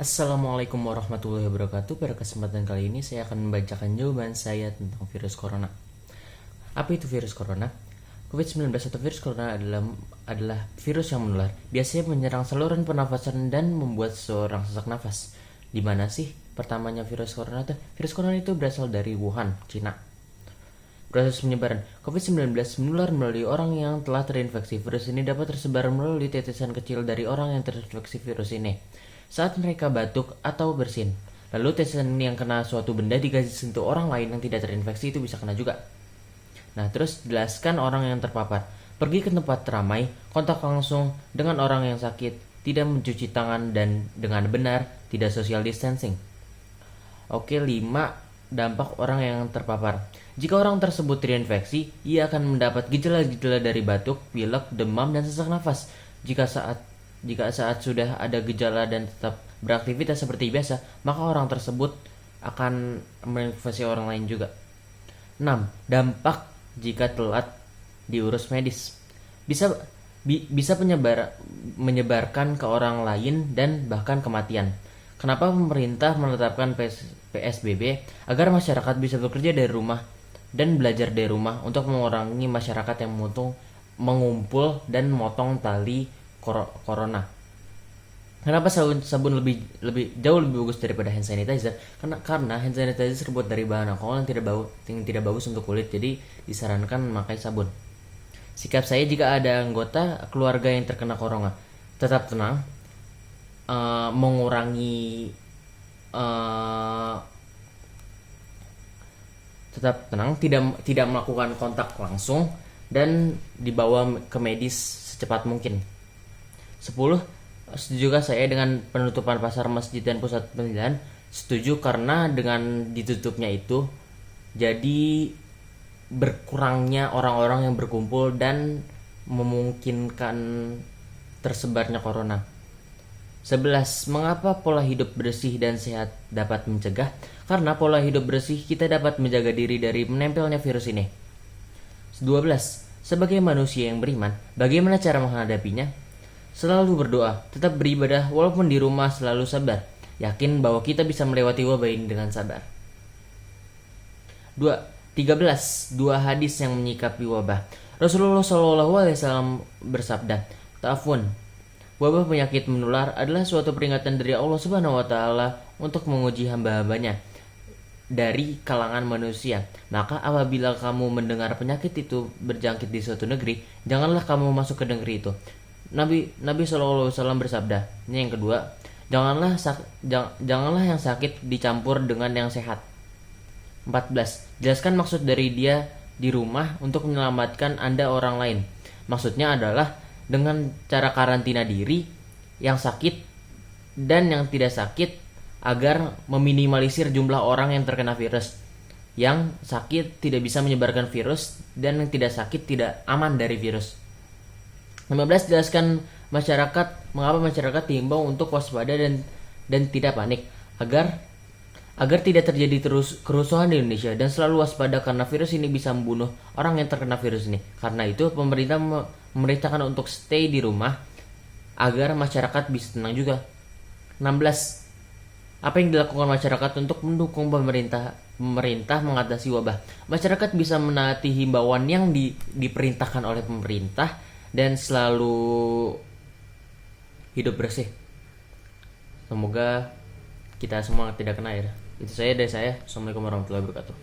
Assalamualaikum warahmatullahi wabarakatuh. Pada kesempatan kali ini saya akan membacakan jawaban saya tentang virus corona. Apa itu virus corona? COVID-19 atau virus corona adalah virus yang menular. Biasanya menyerang saluran pernafasan dan membuat seseorang sesak nafas. Di mana sih pertamanya virus corona itu? Virus corona itu berasal dari Wuhan, Cina. Proses penyebaran COVID-19 menular melalui orang yang telah terinfeksi. Virus ini dapat tersebar melalui tetesan kecil dari orang yang terinfeksi virus ini saat mereka batuk atau bersin. Lalu tetesan yang kena suatu benda dikasih sentuh orang lain yang tidak terinfeksi itu bisa kena juga. Nah, terus jelaskan orang yang terpapar. Pergi ke tempat ramai, kontak langsung dengan orang yang sakit, tidak mencuci tangan dan dengan benar, tidak social distancing. Oke, 5 dampak orang yang terpapar. Jika orang tersebut terinfeksi, ia akan mendapat gejala-gejala dari batuk, pilek, demam, dan sesak nafas. Jika saat sudah ada gejala dan tetap beraktivitas seperti biasa, maka orang tersebut akan menginfeksi orang lain juga. 6. Dampak jika telat diurus medis. Bisa menyebarkan ke orang lain dan bahkan kematian. Kenapa pemerintah menetapkan PSBB? Agar masyarakat bisa bekerja dari rumah dan belajar dari rumah untuk mengurangi masyarakat yang mengumpul dan memotong tali corona. Kenapa sabun jauh lebih bagus daripada hand sanitizer? Karena hand sanitizer terbuat dari bahan alkohol yang tidak bagus untuk kulit, jadi disarankan memakai sabun. Sikap saya jika ada anggota keluarga yang terkena corona: tetap tenang, tidak melakukan kontak langsung, dan dibawa ke medis secepat mungkin. 10. Setujukah saya dengan penutupan pasar, masjid, dan pusat perbelanjaan? Setuju, karena dengan ditutupnya itu jadi berkurangnya orang-orang yang berkumpul dan memungkinkan tersebarnya corona. 11. Mengapa pola hidup bersih dan sehat dapat mencegah? Karena pola hidup bersih kita dapat menjaga diri dari menempelnya virus ini. 12. Sebagai manusia yang beriman, bagaimana cara menghadapinya? Selalu berdoa, tetap beribadah walaupun di rumah, selalu sabar. Yakin bahwa kita bisa melewati wabah ini dengan sabar. 13. Dua hadis yang menyikapi wabah. Rasulullah SAW bersabda, "Ta'afun, wabah penyakit menular adalah suatu peringatan dari Allah Subhanahu wa taala untuk menguji hamba-hambanya dari kalangan manusia. Maka apabila kamu mendengar penyakit itu berjangkit di suatu negeri, janganlah kamu masuk ke negeri itu." Nabi SAW bersabda, ini yang kedua, janganlah yang sakit dicampur dengan yang sehat. 14. Jelaskan maksud dari dia di rumah untuk menyelamatkan Anda orang lain. Maksudnya adalah dengan cara karantina diri yang sakit dan yang tidak sakit, agar meminimalisir jumlah orang yang terkena virus. Yang sakit tidak bisa menyebarkan virus, dan yang tidak sakit tidak aman dari virus. 15. Jelaskan mengapa masyarakat diimbau untuk waspada dan tidak panik, agar tidak terjadi terus kerusuhan di Indonesia, dan selalu waspada karena virus ini bisa membunuh orang yang terkena virus ini. Karena itu pemerintah memerintahkan untuk stay di rumah agar masyarakat bisa tenang juga. 16. Apa yang dilakukan masyarakat untuk mendukung pemerintah mengatasi wabah? Masyarakat bisa menaati himbauan yang diperintahkan oleh pemerintah dan selalu hidup bersih. Semoga kita semua tidak kena ya. Itu saya dari saya. Assalamualaikum warahmatullahi wabarakatuh.